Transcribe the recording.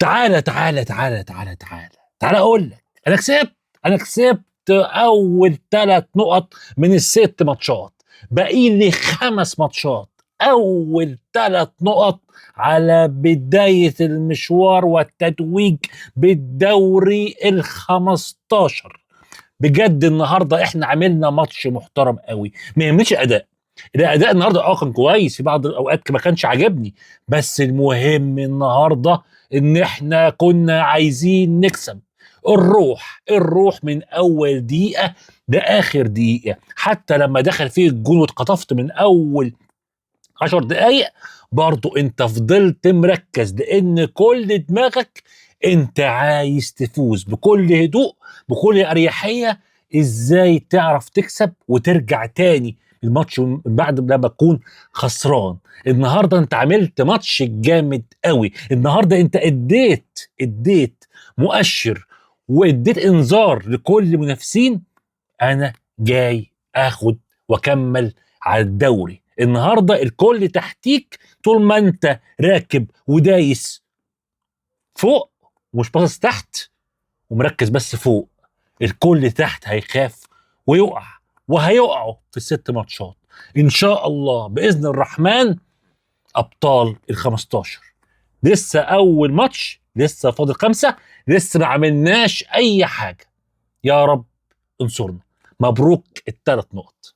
تعالى اقول لك. انا كسبت اول 3 نقط من ال6 ماتشات، باقي لي 5 ماتشات. اول 3 نقط على بداية المشوار والتتويج بالدوري ال15. بجد النهارده احنا عملنا ماتش محترم قوي. ما يهمنيش الاداء النهارده كان كويس، في بعض الاوقات ما كانش عاجبني، بس المهم النهارده ان احنا كنا عايزين نكسب. الروح من اول دقيقه لاخر دقيقه، حتى لما دخل فيه الجون واتقطفت من اول 10 دقايق برضو انت فضلت مركز، لان كل دماغك انت عايز تفوز بكل هدوء بكل اريحيه. ازاي تعرف تكسب وترجع تاني الماتش بعد لما تكون خسران. النهارده انت عملت ماتش جامد قوي. النهارده انت اديت مؤشر واديت انذار لكل المنافسين. انا جاي اخد واكمل على الدوري. النهارده الكل تحتيك طول ما انت راكب ودايس فوق ومش باصص تحت ومركز بس فوق. الكل تحت هيخاف ويقع، وهيقعوا في ال6 ماتشات ان شاء الله باذن الرحمن. ابطال ال15 لسه اول ماتش، لسه فاضل 5، لسه ما عملناش اي حاجه. يا رب انصرنا. مبروك ال3 نقط.